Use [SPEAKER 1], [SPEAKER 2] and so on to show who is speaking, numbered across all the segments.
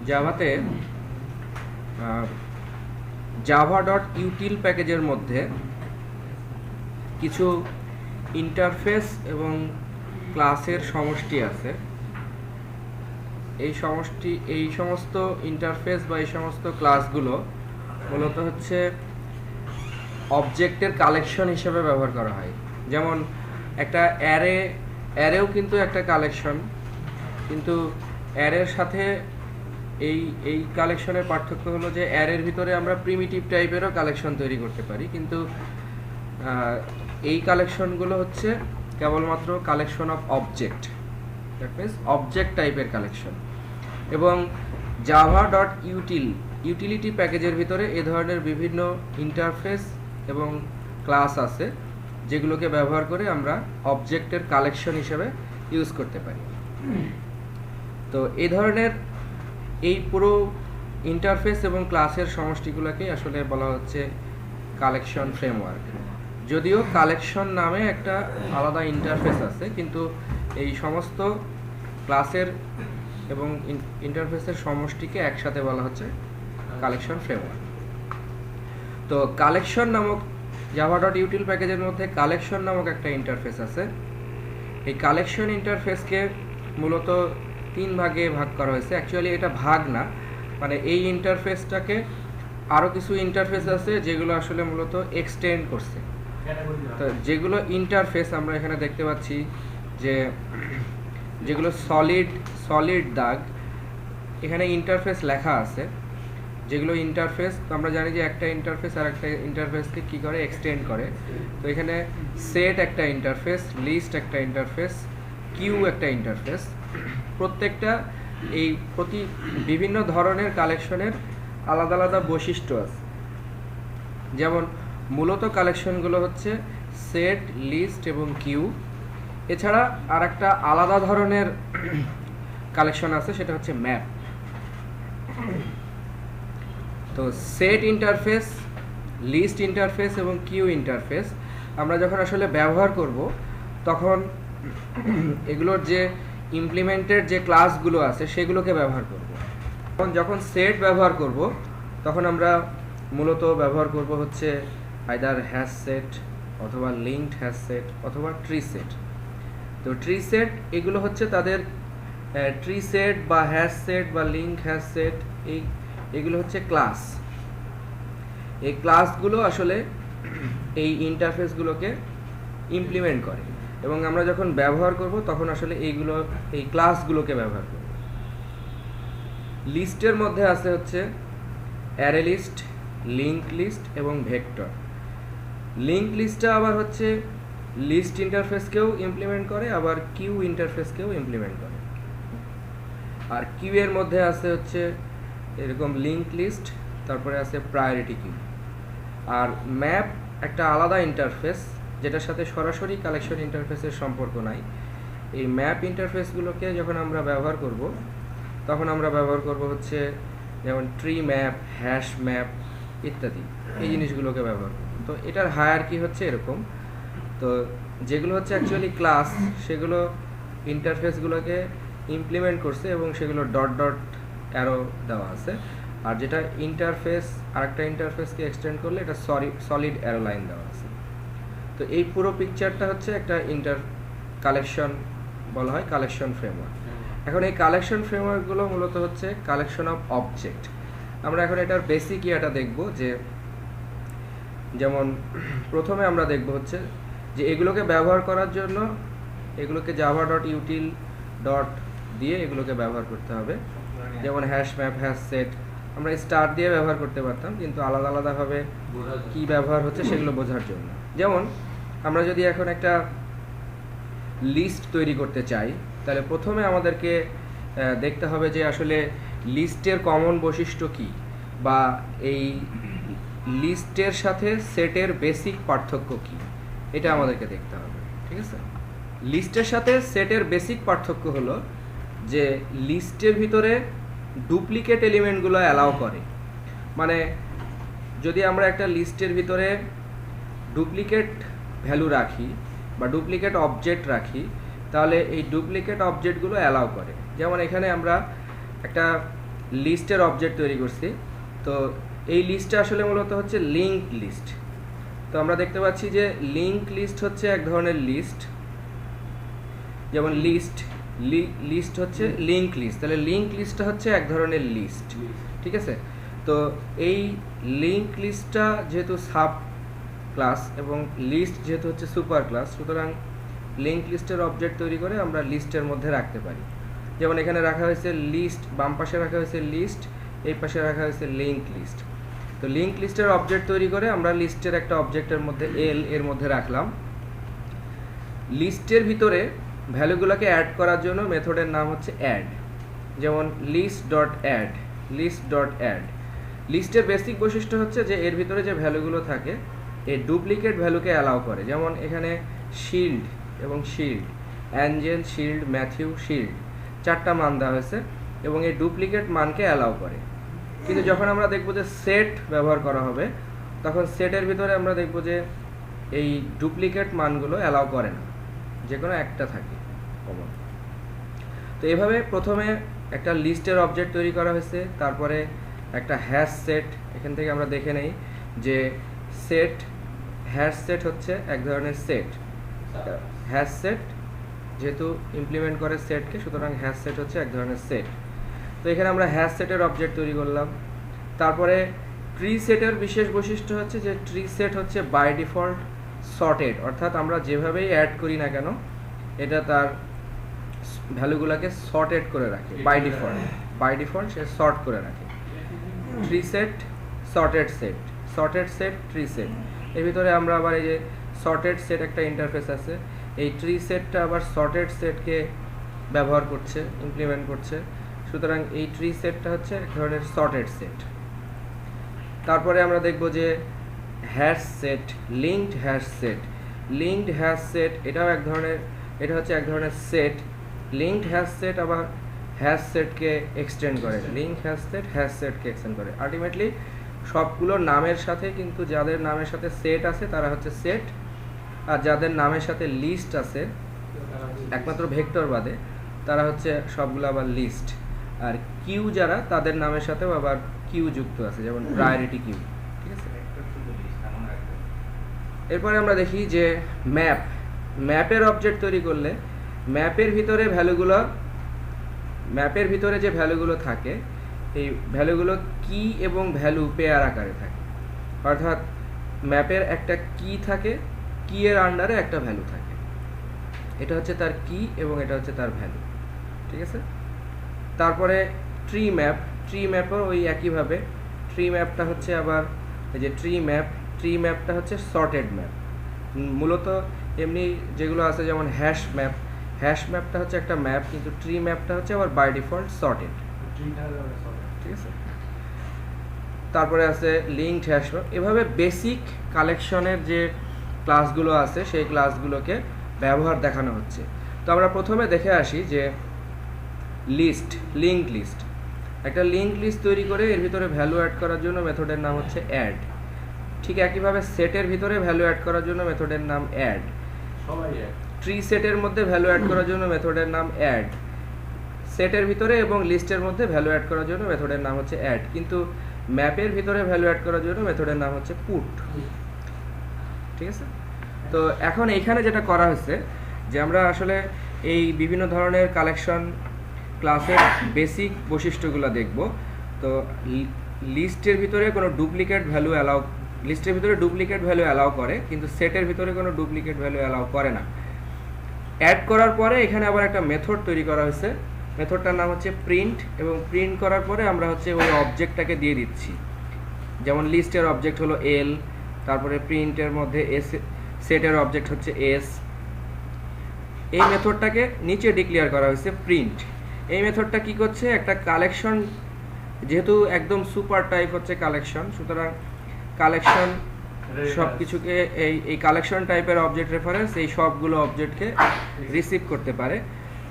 [SPEAKER 1] জাভাতে Java dot util প্যাকেজের মধ্যে কিছু ইন্টারফেস এবং ক্লাসের সমষ্টি আছে। এই সমস্ত ইন্টারফেস বা এই সমস্ত ক্লাসগুলো মূলত হচ্ছে অবজেক্টের কালেকশন হিসেবে ব্যবহার করা হয়। যেমন একটা অ্যারেও কিন্তু একটা কালেকশন, কিন্তু অ্যারের সাথে এই কালেকশনের পার্থক্য হলো যে অ্যারের ভিতরে আমরা প্রিমিটিভ টাইপেরও কালেকশন তৈরি করতে পারি, কিন্তু এই কালেকশনগুলো হচ্ছে কেবলমাত্র collection of object, that means object টাইপের কালেকশন। এবং জাভা ডট ইউটিলিটি প্যাকেজের ভিতরে এ ধরনের বিভিন্ন ইন্টারফেস এবং ক্লাস আছে যেগুলোকে ব্যবহার করে আমরা অবজেক্টের কালেকশন হিসেবে ইউজ করতে পারি। তো এই ধরনের এই পুরো ইন্টারফেস এবং ক্লাসের সমষ্টিগুলোকেই আসলে বলা হচ্ছে কালেকশন ফ্রেমওয়ার্ক। যদিও কালেকশন নামে একটা আলাদা ইন্টারফেস আছে, কিন্তু এই সমস্ত ক্লাসের এবং ইন্টারফেসের সমষ্টিকে একসাথে বলা হচ্ছে কালেকশন ফ্রেমওয়ার্ক। তো কালেকশন নামক জাভা ডট ইউটিল প্যাকেজের মধ্যে কালেকশন নামক একটা ইন্টারফেস আছে। এই কালেকশন ইন্টারফেসকে মূলত 3 ভাগে ভাগ করা হয়েছে। অ্যাকচুয়ালি এটা ভাগ না, মানে এই ইন্টারফেসটাকে আরও কিছু ইন্টারফেস আছে যেগুলো আসলে মূলত এক্সটেন্ড করছে। তো যেগুলো ইন্টারফেস আমরা এখানে দেখতে পাচ্ছি যে যেগুলো সলিড দাগ, এখানে ইন্টারফেস লেখা আছে। যেগুলো ইন্টারফেস আমরা জানি যে একটা ইন্টারফেস আর একটা ইন্টারফেসকে কী করে এক্সটেন্ড করে। তো এখানে সেট একটা ইন্টারফেস, লিস্ট একটা ইন্টারফেস, কিউ একটা ইন্টারফেস। প্রত্যেকটা বিভিন্ন ধরনের কালেকশনের আলাদা আলাদা বৈশিষ্ট্য আছে। যেমন মূলত কালেকশনগুলো হচ্ছে সেট, লিস্ট এবং কিউ। এছাড়া আর একটা আলাদা ধরনের কালেকশন আছে, সেটা হচ্ছে ম্যাপ। তো সেট ইন্টারফেস, লিস্ট ইন্টারফেস এবং কিউ ইন্টারফেস আমরা যখন আসলে ব্যবহার করব তখন এগুলোর যে ইমপ্লিমেন্টেড যে ক্লাসগুলো আছে সেগুলোকে ব্যবহার করব। যখন সেট ব্যবহার করব তখন আমরা মূলত ব্যবহার করব হচ্ছে আইদার হ্যাশ সেট অথবা লিঙ্কড হ্যাশ সেট অথবা ট্রি সেট। তো ট্রি সেট এগুলো হচ্ছে তাদের ট্রি সেট বা হ্যাশ সেট বা লিঙ্ক হ্যাশ সেট, এগুলো হচ্ছে ক্লাস। এই ক্লাসগুলো আসলে এই ইন্টারফেসগুলোকে ইমপ্লিমেন্ট করে এবং আমরা যখন ব্যবহার করব তখন আসলে এই ক্লাসগুলোকে ব্যবহার করব। লিস্টের মধ্যে আছে হচ্ছে অ্যারে লিস্ট, লিঙ্ক লিস্ট এবং ভেক্টর। লিঙ্ক লিস্টটা আবার হচ্ছে লিস্ট ইন্টারফেসকেও ইমপ্লিমেন্ট করে, আবার কিউ ইন্টারফেসকেও ইমপ্লিমেন্ট করে। আর কিউ এর মধ্যে আছে হচ্ছে এরকম লিঙ্ক লিস্ট, তারপরে আছে প্রায়োরিটি কিউ। আর ম্যাপ একটা আলাদা ইন্টারফেস যেটার সাথে সরাসরি কালেকশন ইন্টারফেসের সম্পর্ক নাই। এই ম্যাপ ইন্টারফেসগুলোকে যখন আমরা ব্যবহার করব তখন আমরা ব্যবহার করব হচ্ছে যেমন ট্রি ম্যাপ, হ্যাশ ম্যাপ ইত্যাদি, এই জিনিসগুলোকে ব্যবহার করব। তো এটার হায়ারার্কি হচ্ছে এরকম। তো যেগুলো হচ্ছে অ্যাকচুয়ালি ক্লাস সেগুলো ইন্টারফেসগুলোকে ইমপ্লিমেন্ট করছে এবং সেগুলো ডট ডট অ্যারো দেওয়া আছে। আর যেটা ইন্টারফেস আরেকটা ইন্টারফেসকে এক্সটেন্ড করলে এটা সলিড অ্যারো লাইন দেওয়া আছে। তো এই পুরো পিকচারটা হচ্ছে একটা কালেকশন বলা হয় কালেকশন ফ্রেমওয়ার্ক। এখন এই কালেকশন ফ্রেমওয়ার্কগুলো মূলত হচ্ছে কালেকশন অফ অবজেক্ট। আমরা এখন এটার বেসিক ইয়াটা দেখব, যে যেমন প্রথমে আমরা দেখব হচ্ছে যে এগুলোকে ব্যবহার করার জন্য এগুলোকে জাভা ডট ইউটিল ডট দিয়ে এগুলোকে ব্যবহার করতে হবে। যেমন হ্যাশ ম্যাপ, হ্যাশ সেট আমরা স্টার দিয়ে ব্যবহার করতে পারতাম, কিন্তু আলাদা আলাদাভাবে কি ব্যবহার হচ্ছে সেগুলো বোঝার জন্য। যেমন আমরা যদি এখন একটা লিস্ট তৈরি করতে চাই তাহলে প্রথমে আমাদেরকে দেখতে হবে যে আসলে লিস্টের কমন বৈশিষ্ট্য কী, বা এই লিস্টের সাথে সেটের বেসিক পার্থক্য কী, এটা আমাদেরকে দেখতে হবে। ঠিক আছে, লিস্টের সাথে সেটের বেসিক পার্থক্য হলো যে লিস্টের ভিতরে ডুপ্লিকেট এলিমেন্টগুলো অ্যালাউ করে। মানে যদি আমরা একটা লিস্টের ভিতরে ডুপ্লিকেট ভ্যালু রাখি বা ডুপ্লিকেট অবজেক্ট রাখি তাহলে এই ডুপ্লিকেট অবজেক্টগুলো অ্যালাউ করে। যেমন এখানে আমরা একটা লিস্টের অবজেক্ট তৈরি করছি। তো এই লিস্টটা আসলে মূলত হচ্ছে লিঙ্ক লিস্ট। তো আমরা দেখতে পাচ্ছি যে লিঙ্ক লিস্ট হচ্ছে এক ধরনের লিস্ট, যেমন লিস্ট হচ্ছে লিঙ্ক লিস্ট, তাহলে লিঙ্ক লিস্টটা হচ্ছে এক ধরনের লিস্ট, ঠিক আছে। তো এই লিঙ্ক লিস্টটা যেহেতু সাব ক্লাস এবং লিস্ট যেহেতু হচ্ছে সুপার ক্লাস, সুতরাং লিঙ্ক লিস্টের অবজেক্ট তৈরি করে আমরা লিস্টের মধ্যে রাখতে পারি। যেমন এখানে রাখা হয়েছে লিস্ট, বাম পাশে রাখা হয়েছে লিস্ট, এই পাশে রাখা হয়েছে লিঙ্ক লিস্ট। তো লিঙ্ক লিস্টের অবজেক্ট তৈরি করে আমরা লিস্টের একটা অবজেক্টের মধ্যে এর মধ্যে রাখলাম। লিস্টের ভিতরে ভ্যালুগুলোকে অ্যাড করার জন্য মেথডের নাম হচ্ছে অ্যাড। যেমন list.add, list.add। লিস্টের বেসিক বৈশিষ্ট্য হচ্ছে যে এর ভিতরে যে ভ্যালুগুলো থাকে এই ডুপ্লিকেট ভ্যালুকে অ্যালাউ করে। যেমন এখানে শিল্ড এবং shield, Angel, shield, Matthew, shield, 4টা মান দেওয়া হয়েছে এবং এই ডুপ্লিকেট মানকে অ্যালাউ করে। কিন্তু যখন আমরা দেখব যে সেট ব্যবহার করা হবে, তখন সেটের ভিতরে আমরা দেখব যে এই ডুপ্লিকেট মানগুলো অ্যালাউ করে না, যে কোনো একটা থাকে কমন। তো এভাবে প্রথমে একটা লিস্টের অবজেক্ট তৈরি করা হয়েছে, তারপরে একটা হ্যাশ সেট। এখান থেকে আমরা দেখে নেই যে সেট, হ্যাশ সেট হচ্ছে এক ধরনের সেট। হ্যাশ সেট যেহেতু ইমপ্লিমেন্ট করে সেটকে, সুতরাং হ্যাশ সেট হচ্ছে এক ধরনের সেট। তো এখানে আমরা হ্যাশ সেটের অবজেক্ট তৈরি করলাম। তারপরে ট্রি সেটের বিশেষ বৈশিষ্ট্য হচ্ছে যে ট্রি সেট হচ্ছে বাই ডিফল্ট সর্টেড, অর্থাৎ আমরা যেভাবেই অ্যাড করি না কেন এটা তার ভ্যালুগুলোকে সর্টেড করে রাখে। বাই ডিফল্ট সে সর্ট করে রাখে। Tree set, sorted set, sorted set, tree set. এর ভিতরে আমরা আবার এই যে সর্টেড সেট একটা ইন্টারফেস আছে, এই ট্রি সেটটা আবার সর্টেড সেটকে ব্যবহার করছে, ইমপ্লিমেন্ট করছে। সুতরাং এই ট্রি সেটটা হচ্ছে এক ধরনের সর্টেড সেট। তারপরে আমরা দেখব যে hash set, linked hash set. Linked hash set এটাও এক ধরনের, এটা হচ্ছে এক ধরনের সেট। লিঙ্কড হ্যাশ সেট আবার হ্যাশ সেটকে এক্সটেন্ড করে, লিঙ্ক হ্যাশ সেট হ্যাশ সেটকে এক্সটেন্ড করে। আলটিমেটলি সবগুলো নামের সাথে, কিন্তু যাদের নামের সাথে সেট আছে তারা হচ্ছে সেট, আর যাদের নামের সাথে লিস্ট আছে একমাত্র ভেক্টর বাদে তারা হচ্ছে সবগুলো আবার লিস্ট। আর কিউ যারা, তাদের নামের সাথেও আবার কিউ যুক্ত আছে, যেমন প্রায়োরিটি কিউ, ঠিক আছে। এরপরে আমরা দেখি যে ম্যাপের অবজেক্ট তৈরি করলে ম্যাপের ভিতরে যে ভ্যালুগুলো থাকে এই ভ্যালুগুলো কি এবং ভ্যালু পেয়ার আকারে থাকে। অর্থাৎ ম্যাপের একটা কি থাকে, কি এর আন্ডারে একটা ভ্যালু থাকে, এটা হচ্ছে তার কি এবং এটা হচ্ছে তার ভ্যালু, ঠিক আছে। তারপরে ট্রি ম্যাপও ওই একইভাবে। ট্রি ম্যাপটা হচ্ছে আবার এই যে ট্রি ম্যাপটা হচ্ছে সর্টেড ম্যাপ। মূলত এমনি যেগুলো আছে যেমন হ্যাশ ম্যাপটা হচ্ছে একটা ম্যাপ, কিন্তু ট্রি ম্যাপটা হচ্ছে আবার বাই ডিফল্ট সর্টেড, ঠিক আছে। তারপরে আছে লিঙ্কড হ্যাশ ম্যাপ। এভাবে বেসিক কালেকশনের যে ক্লাসগুলো আছে সেই ক্লাসগুলোকে ব্যবহার দেখানো হচ্ছে। তো আমরা প্রথমে দেখে আসি যে লিঙ্ক লিস্ট। একটা লিঙ্ক লিস্ট তৈরি করে এর ভিতরে ভ্যালু অ্যাড করার জন্য মেথডের নাম হচ্ছে অ্যাড। ঠিক একইভাবে সেটের ভিতরে ভ্যালু অ্যাড করার জন্য মেথডের নাম অ্যাড। ট্রি সেটের মধ্যে ভ্যালু অ্যাড করার জন্য মেথডের নাম অ্যাড। সেটের ভিতরে এবং লিস্টের মধ্যে ভ্যালু অ্যাড করার জন্য মেথডের নাম হচ্ছে অ্যাড। কিন্তু ম্যাপের ভিতরে ভ্যালু অ্যাড করার জন্য মেথডের নাম হচ্ছে পুট, ঠিক আছে। তো এখন এইখানে যেটা করা হয়েছে যে আমরা আসলে এই বিভিন্ন ধরনের কালেকশন ক্লাসের বেসিক বৈশিষ্ট্যগুলো দেখব। তো লিস্টের ভিতরে কোনো ডুপ্লিকেট ভ্যালু অ্যালাউ করে, কিন্তু সেটের ভিতরে কোনো ডুপ্লিকেট ভ্যালু অ্যালাউ করে না। অ্যাড করার পরে এখানে আবার একটা মেথড তৈরি করা হয়েছে, মেথডটার নাম হচ্ছে প্রিন্ট, এবং প্রিন্ট করার পরে আমরা হচ্ছে ওই অবজেক্টটাকে দিয়ে দিচ্ছি। যেমন লিস্টের অবজেক্ট হলো এল, তারপরে প্রিন্টের মধ্যে এস, সেটের অবজেক্ট হচ্ছে এস। এই মেথডটাকে নিচে ডিক্লেয়ার করা হয়েছে প্রিন্ট। এই মেথডটা কি করছে, একটা কালেকশন, যেহেতু একদম সুপার টাইপ হচ্ছে কালেকশন, সুতরাং কালেকশন সব কিছুকে এই কালেকশন টাইপের অবজেক্ট রেফারেন্স এই সবগুলো অবজেক্টকে রিসিভ করতে পারে।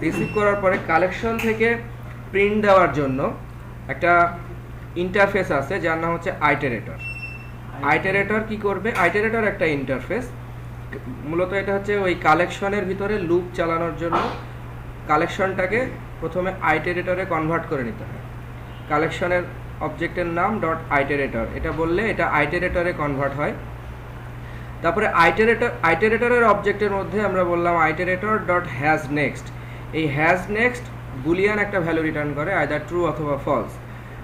[SPEAKER 1] রিসিভ করার পরে কালেকশন থেকে প্রিন্ট দেওয়ার জন্য একটা ইন্টারফেস আছে যার নাম হচ্ছে আইটারেটর কি করবে, আইটারেটর একটা ইন্টারফেস। মূলত এটা হচ্ছে ওই কালেকশনের ভিতরে লুপ চালানোর জন্য কালেকশনটাকে প্রথমে আইটারেটরে কনভার্ট করে নিতে হয়। কালেকশনের অবজেক্টের নাম ডট আইটারেটর, এটা বললে এটা আইটারেটরে কনভার্ট হয়। তারপরে আইটারেটরের অবজেক্টের মধ্যে আমরা বললাম আইটারেটর ডট হ্যাজ নেক্সট। এই হ্যাজ নেক্সট বুলিয়ান একটা ভ্যালু রিটার্ন করে, আইদার ট্রু অথবা ফলস।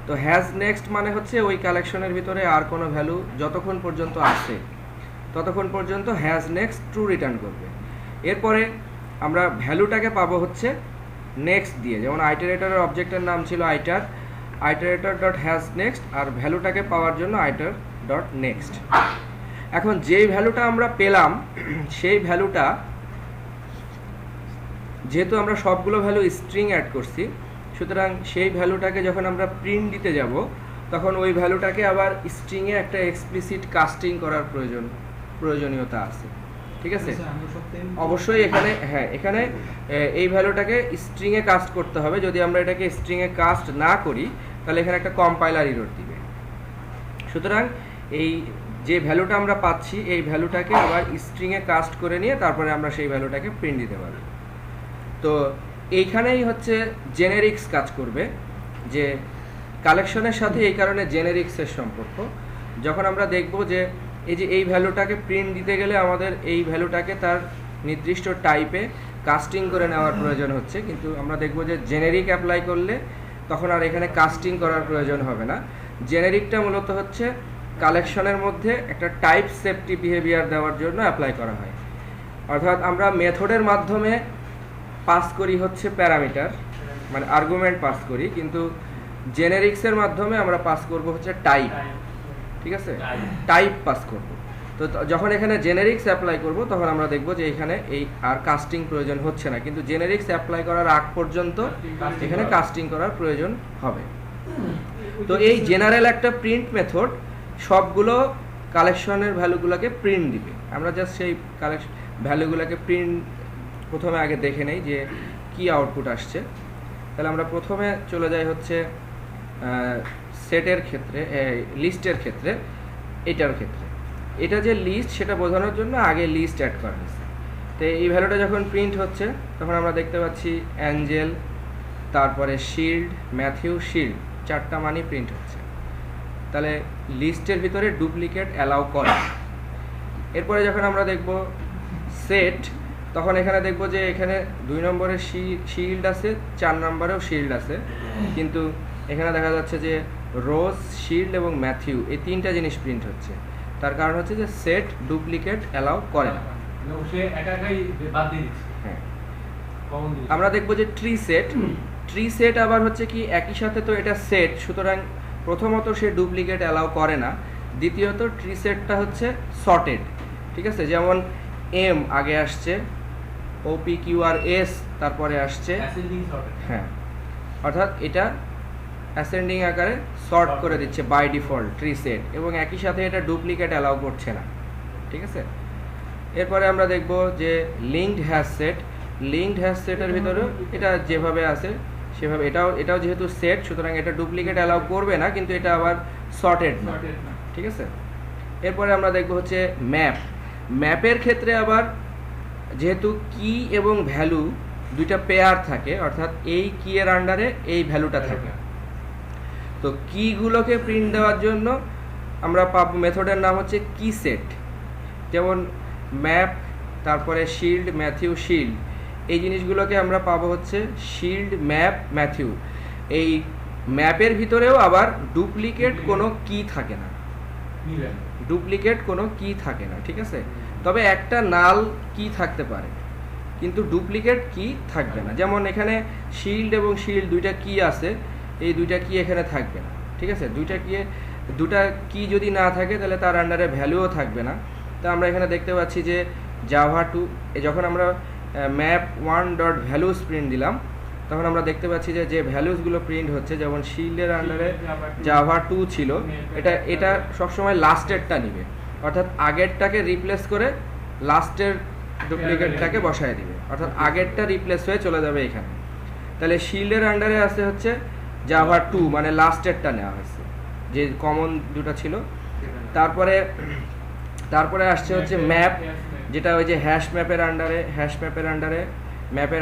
[SPEAKER 1] তো হ্যাজ নেক্সট মানে হচ্ছে ওই কালেকশনের ভিতরে আর কোনো ভ্যালু যতক্ষণ পর্যন্ত আসে ততক্ষণ পর্যন্ত হ্যাজ নেক্সট ট্রু রিটার্ন করবে। এরপরে আমরা ভ্যালুটাকে পাবো হচ্ছে নেক্সট দিয়ে, যেমন আইটারেটরের অবজেক্টের নাম ছিল আইটারেটর ডট হ্যাজ নেক্সট, আর ভ্যালুটাকে পাওয়ার জন্য আইটার ডট নেক্সট। এখন যেই ভ্যালুটা আমরা পেলাম সেই ভ্যালুটা, যেহেতু আমরা সবগুলো ভ্যালু স্ট্রিং অ্যাড করছি, সুতরাং সেই ভ্যালুটাকে যখন আমরা প্রিন্ট দিতে যাব তখন ওই ভ্যালুটাকে আবার স্ট্রিংয়ে একটা এক্সপ্লিসিট কাস্টিং করার প্রয়োজনীয়তা আছে। ঠিক আছে, অবশ্যই এখানে এই ভ্যালুটাকে স্ট্রিংয়ে কাস্ট করতে হবে। যদি আমরা এটাকে স্ট্রিংয়ে কাস্ট না করি তাহলে এখানে একটা কম্পাইলার এরর দিবে। সুতরাং এই যে ভ্যালুটা আমরা পাচ্ছি এই ভ্যালুটাকে আবার স্ট্রিংয়ে কাস্ট করে নিয়ে তারপরে আমরা সেই ভ্যালুটাকে প্রিন্ট দিতে পারি। তো এইখানেই হচ্ছে জেনেরিক্স কাজ করবে, যে কালেকশনের সাথে এই কারণে জেনেরিক্সের সম্পর্ক। যখন আমরা দেখব যে এই ভ্যালুটাকে প্রিন্ট দিতে গেলে আমাদের এই ভ্যালুটাকে তার নির্দিষ্ট টাইপে কাস্টিং করে নেওয়ার প্রয়োজন হচ্ছে, কিন্তু আমরা দেখব যে জেনেরিক অ্যাপ্লাই করলে তখন আর এখানে কাস্টিং করার প্রয়োজন হবে না। জেনেরিকটা মূলত হচ্ছে কালেকশনের মধ্যে একটা টাইপ সেফটি বিহেভিয়ার দেওয়ার জন্য অ্যাপ্লাই করা হয়। অর্থাৎ আমরা মেথডের মাধ্যমে পাস করি হচ্ছে প্যারামিটার, মানে আর্গুমেন্ট পাস করি, কিন্তু জেনেরিক্সের মাধ্যমে আমরা পাস করব হচ্ছে টাইপ। ঠিক আছে, টাইপ পাস করব। তো যখন এখানে জেনেরিক্স অ্যাপ্লাই করব তখন আমরা দেখব যে এখানে এই আর কাস্টিং প্রয়োজন হচ্ছে না, কিন্তু জেনেরিক্স অ্যাপ্লাই করার আগ পর্যন্ত এখানে কাস্টিং করার প্রয়োজন হবে। তো এই জেনারেল একটা প্রিন্ট মেথড সবগুলো কালেকশনের ভ্যালুগুলোকে প্রিন্ট দিবে। আমরা জাস্ট সেই কালেকশন ভ্যালুগুলোকে প্রিন্ট প্রথমে আগে দেখে নেই যে কি আউটপুট আসছে। তাহলে আমরা প্রথমে চলে যাই হচ্ছে সেটের ক্ষেত্রে, লিস্টের ক্ষেত্রে, এটার ক্ষেত্রে। এটা যে লিস্ট সেটা বোঝানোর জন্য আগে লিস্ট অ্যাড করা হয়েছে। তো এই ভ্যালুটা যখন প্রিন্ট হচ্ছে তখন আমরা দেখতে পাচ্ছি অ্যাঞ্জেল, তারপরে শিল্ড, ম্যাথিউ, শিল্ড, চারটা মানই প্রিন্ট হচ্ছে। তাহলে লিস্টের ভিতরে ডুপ্লিকেট অ্যালাউ করে। এরপরে যখন আমরা দেখব সেট, তখন এখানে দেখব যে এখানে 2 নম্বরে শিল্ড আছে, 4 নম্বরেও শিল্ড আছে, কিন্তু এখানে দেখা যাচ্ছে যে রোজ, শিল্ড এবং ম্যাথিউ এই 3টা জিনিস প্রিন্ট হচ্ছে। তার কারণ হচ্ছে যে সেট ডুপ্লিকেট অ্যালাউ করে না। হ্যাঁ, আমরা দেখব যে ট্রি সেট আবার হচ্ছে কি একই সাথে, তো এটা সেট, সুতরাং প্রথমত সে ডুপ্লিকেট অ্যালাউ করে না, দ্বিতীয়ত ট্রি সেটটা হচ্ছে সর্টেড। ঠিক আছে, যেমন এম আগে আসছে, OPQRS তারপরে আসছে, হ্যাঁ, অর্থাৎ এটা অ্যাসেন্ডিং আকারে সর্ট করে দিচ্ছে বাই ডিফল্ট ট্রি সেট, এবং একই সাথে এটা ডুপ্লিকেট অ্যালাউ করছে না। ঠিক আছে, এরপরে আমরা দেখব যে লিঙ্কড হ্যাশ সেটের ভিতরে এটা যেভাবে আছে সেভাবে এটাও যেহেতু সেট, সুতরাং এটা ডুপ্লিকেট অ্যালাউ করবে না, কিন্তু এটা আবার সর্টেড না। ঠিক আছে, এরপরে আমরা দেখব হচ্ছে ম্যাপের ক্ষেত্রে আবার যেহেতু কি এবং ভ্যালু দুইটা পেয়ার থাকে, অর্থাৎ এই কি এর আন্ডারে এই ভ্যালুটা থাকে, তো কিগুলোকে প্রিন্ট দেওয়ার জন্য আমরা পাবো মেথডের নাম হচ্ছে কি সেট। যেমন ম্যাপ, তারপরে শিল্ড, ম্যাথিউ, শিল্ড, এই জিনিসগুলোকে আমরা পাবো হচ্ছে শিল্ড, ম্যাপ, ম্যাথিউ। এই ম্যাপের ভিতরেও আবার ডুপ্লিকেট কোনো কি থাকে না, ঠিক আছে, তবে একটা নাল কি থাকতে পারে, কিন্তু ডুপ্লিকেট কি থাকবে না। যেমন এখানে শিল্ড এবং শিল্ড দুইটা কি আছে, এই দুইটা কি এখানে থাকবে না। ঠিক আছে, দুটা কি যদি না থাকে তাহলে তার আন্ডারে ভ্যালুও থাকবে না। তো আমরা এখানে দেখতে পাচ্ছি যে জাভা 2 যখন আমরা ম্যাপ 1 ডট ভ্যালুস প্রিন্ট দিলাম তখন আমরা দেখতে পাচ্ছি যে ভ্যালুসগুলো প্রিন্ট হচ্ছে, যেমন শিল্ডের আন্ডারে জাভা 2 ছিল, এটা সবসময় লাস্টেরটা নিবে, অর্থাৎ আগেরটাকে রিপ্লেস করে লাস্টের ডুপ্লিকেটটাকে বসায় দিবে, অর্থাৎ আগেরটা রিপ্লেস হয়ে চলে যাবে এখানে। তাহলে শিল্ডের আন্ডারে আছে হচ্ছে জাভা 2, মানে লাস্টেরটা নেওয়া হয়েছে, যে কমন দুটো ছিল। তারপরে আসছে হচ্ছে ম্যাপ, যেটা ওই যে ম্যাপের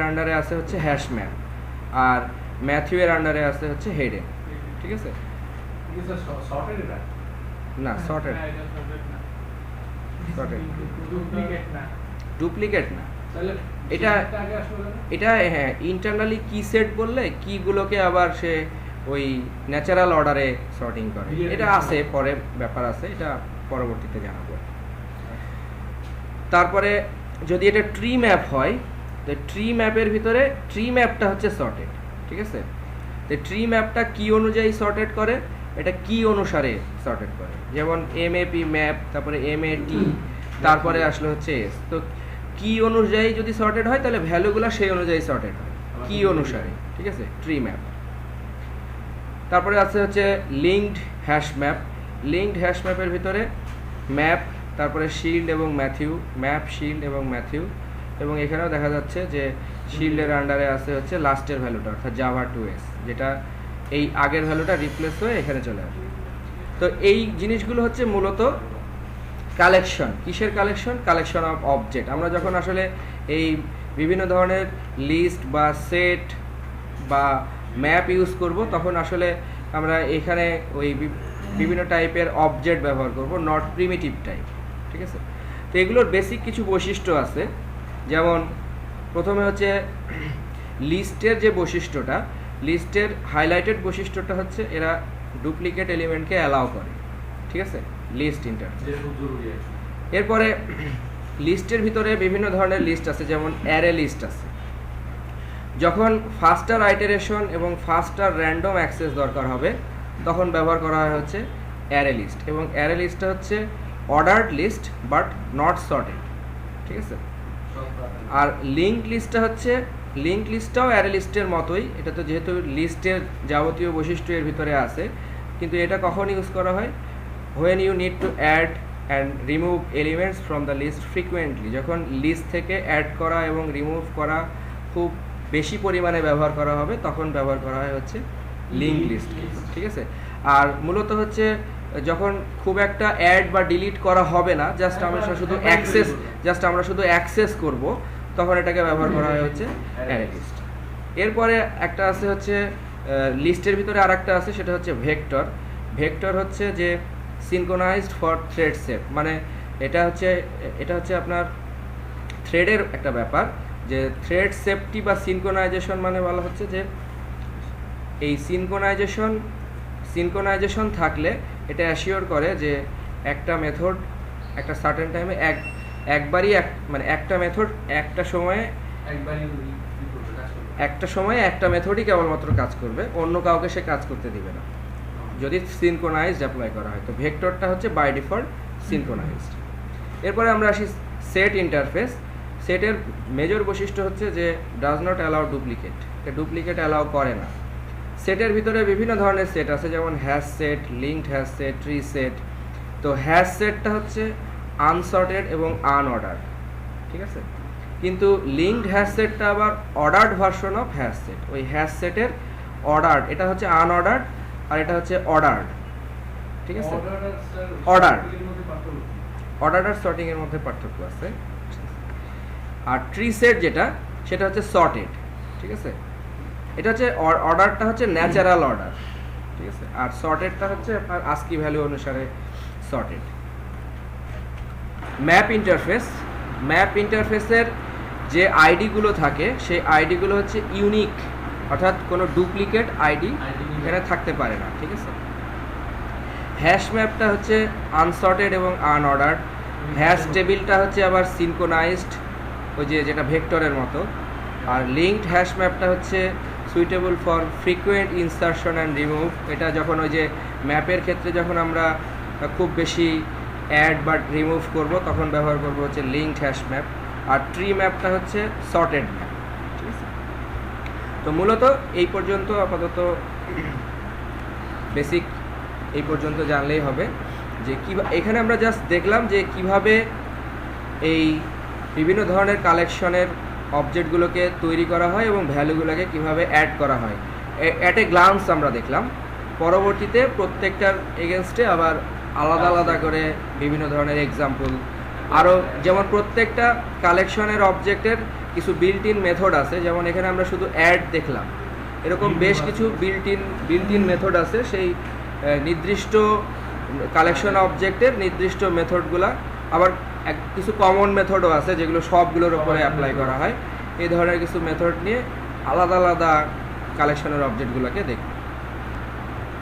[SPEAKER 1] আন্ডারে আছে হচ্ছে ম্যাপ, আর ম্যাথিউ এর আন্ডারে আছে হচ্ছে হেডে। ঠিক আছে?
[SPEAKER 2] সর্টেড
[SPEAKER 1] না, সর্টেড সর্টেড
[SPEAKER 2] ডুপ্লিকেট না।
[SPEAKER 1] ডুপ্লিকেট না।
[SPEAKER 2] তাহলে
[SPEAKER 1] এটা
[SPEAKER 2] আগে আসলে
[SPEAKER 1] এটা হ্যাঁ, ইন্টারনালি কি সেট বললে কিগুলোকে আবার সে ওই ন্যাচারাল অর্ডারে সর্টিং করে। এটা আছে, পরে ব্যাপার আছে, এটা পরবর্তীতে জানাবো। তারপরে যদি এটা ট্রি ম্যাপ হয়, তো ট্রি ম্যাপের ভিতরে ট্রি ম্যাপটা হচ্ছে সর্টেড, ঠিক আছে? তো ট্রি ম্যাপটা কি অনুযায়ী সর্টেড করে, এটা কি অনুসারে সর্টেড করে, যেমন এমএপি ম্যাপ, তারপরে এমএটি, তারপরে আসলে হচ্ছে এস। তো কি অনুযায়ী যদি সর্টেড হয় তাহলে ভ্যালুগুলো সেই অনুযায়ী সর্টেড হয়, কি অনুসারে, ঠিক আছে? Tree map. তারপরে আছে হচ্ছে linked hash map. Linked hash ম্যাপের ভিতরে ম্যাপ, তারপরে শিল্ড এবং ম্যাথিউ, ম্যাপ শিল্ড এবং ম্যাথিউ, এবং এখানেও দেখা যাচ্ছে যে শিল্ডের আন্ডারে আছে হচ্ছে লাস্টের ভ্যালুটা, অর্থাৎ জাভা 2s, যেটা এই আগের ভ্যালুটা রিপ্লেস হয়ে এখানে চলে আসবে। তো এই জিনিসগুলো হচ্ছে মূলত কালেকশন। কিসের কালেকশন? Collection of object. আমরা যখন আসলে এই বিভিন্ন ধরনের লিস্ট বা সেট বা ম্যাপ ইউজ করব, তখন আসলে আমরা এখানে ওই বিভিন্ন টাইপের অবজেক্ট ব্যবহার করব, নট প্রিমিটিভ টাইপ, ঠিক আছে? তো এগুলোর বেসিক কিছু বৈশিষ্ট্য আছে, যেমন প্রথমে হচ্ছে লিস্টের যে বৈশিষ্ট্যটা, লিস্টের হাইলাইটেড বৈশিষ্ট্যটা হচ্ছে এরা ডুপ্লিকেট এলিমেন্টকে অ্যালাউ করে, ঠিক আছে? List interface. এরপরে লিস্টের ভিতরে বিভিন্ন ধরনের লিস্ট আছে, যেমন অ্যারে লিস্ট আছে। যখন ফাস্টার আইটারেশন এবং ফাস্টার র্যান্ডম অ্যাক্সেস দরকার হবে, তখন ব্যবহার করা হয় হচ্ছে অ্যারে লিস্ট, এবং অ্যারে লিস্টটা হচ্ছে ordered list but not sorted, ঠিক আছে? আর লিঙ্ক লিস্টটা হচ্ছে, লিঙ্ক লিস্টটাও অ্যারে লিস্টের মতোই, এটা তো যেহেতু লিস্টের যাবতীয় বৈশিষ্ট্য এর ভিতরে আছে, কিন্তু এটা কখন ইউজ করা হয়? when you need to add and remove elements from the list frequently, যখন লিস্ট থেকে অ্যাড করা এবং রিমুভ করা খুব বেশি পরিমাণে ব্যবহার করা হবে, তখন ব্যবহার করা হয় হচ্ছে লিঙ্ক লিস্ট, ঠিক আছে? আর মূলত হচ্ছে যখন খুব একটা অ্যাড বা ডিলিট করা হবে না, আমরা শুধু অ্যাক্সেস করব, তখন এটাকে ব্যবহার করা হয় হচ্ছে অ্যারে লিস্ট। এরপরে একটা আছে হচ্ছে লিস্টের ভিতরে আরেকটা আছে, সেটা হচ্ছে ভেক্টর। ভেক্টর হচ্ছে যে সিনক্রোনাইজড ফর থ্রেড সেট, মানে এটা হচ্ছে আপনার থ্রেডের একটা ব্যাপার, যে থ্রেড সেফটি বা সিনক্রোনাইজেশন, মানে বলা হচ্ছে যে এই সিনক্রোনাইজেশন থাকলে এটা অ্যাসিওর করে যে একটা মেথড একটা সার্টেন টাইমে একবারই মানে একটা মেথড একটা সময়ে একটা মেথডই কেবলমাত্র কাজ করবে, অন্য কাউকে সে কাজ করতে দিবে না যদি সিনক্রোনাইজড অ্যাপ্লাই করা হয়। তো ভেক্টরটা হচ্ছে বাই ডিফল্ট সিনক্রোনাইজড। এরপরে আমরা আসি সেট ইন্টারফেস। সেটের মেজর বৈশিষ্ট্য হচ্ছে যে ডাজ নট অ্যালাউ ডুপ্লিকেট, এটা ডুপ্লিকেট অ্যালাউ করে না। সেটের ভিতরে বিভিন্ন ধরনের সেট আছে, যেমন hash set, linked hash set, tree set. তো হ্যাশ সেটটা হচ্ছে আনসর্টেড এবং আনঅর্ডার্ড, ঠিক আছে? কিন্তু লিঙ্কড হ্যাশ সেটটা আবার ordered version of hash set. ওই হ্যাশ সেটের অর্ডার্ড, এটা হচ্ছে আনঅর্ডার্ড আর এটা হচ্ছে অর্ডার্ড, ঠিক আছে? অর্ডার্ড আর সর্টিং এর মধ্যে পার্থক্য আছে। আর ট্রি সেট যেটা, সেটা হচ্ছে সর্টেড, ঠিক আছে? এটা হচ্ছে অর্ডারটা হচ্ছে ন্যাচারাল অর্ডার, ঠিক আছে? আর সর্টেডটা হচ্ছে আপনার আস্কি ভ্যালু অনুসারে সর্টেড। Map interface. ম্যাপ ইন্টারফেসের যে আইডিগুলো থাকে, সেই আইডিগুলো হচ্ছে ইউনিক, অর্থাৎ কোনো ডুপ্লিকেট আইডি এখানে থাকতে পারে না, ঠিক আছে? হ্যাশ ম্যাপটা হচ্ছে আনসর্টেড এবং আনঅর্ডার্ড। হ্যাশ টেবিলটা হচ্ছে আবার সিনক্রোনাইজড, ওই যেটা ভেক্টরের মতো। আর লিঙ্কড হ্যাশ ম্যাপটা হচ্ছে suitable for frequent insertion and remove. এটা যখন ওই যে ম্যাপের ক্ষেত্রে যখন আমরা খুব বেশি অ্যাড বা রিমুভ করব, তখন ব্যবহার করব হচ্ছে লিঙ্কড হ্যাশ ম্যাপ। আর ট্রি ম্যাপটা হচ্ছে সর্টেড ম্যাপ, ঠিক আছে? তো মূলত এই পর্যন্ত আপাতত বেসিক এই পর্যন্ত জানলেই হবে যে এখানে আমরা জাস্ট দেখলাম যে কিভাবে এই বিভিন্ন ধরনের কালেকশনের অবজেক্টগুলোকে তৈরি করা হয় এবং ভ্যালুগুলোকে কিভাবে অ্যাড করা হয়, অ্যাট এ গ্লান্স আমরা দেখলাম। পরবর্তীতে প্রত্যেকটার এগেনস্টে আবার আলাদা আলাদা করে বিভিন্ন ধরনের এক্সাম্পল, আরও যেমন প্রত্যেকটা কালেকশনের অবজেক্টের কিছু বিল্ট ইন মেথড আছে, যেমন এখানে আমরা শুধু অ্যাড দেখলাম, এরকম বেশ কিছু বিল্ট ইন মেথড আছে সেই নির্দিষ্ট কালেকশন অবজেক্টের নির্দিষ্ট মেথডগুলা, আবার কিছু কমন মেথডও আছে যেগুলো সবগুলোর উপরে অ্যাপ্লাই করা হয়। এই ধরনের কিছু মেথড নিয়ে আলাদা আলাদা কালেকশনের অবজেক্টগুলোকে দেখব।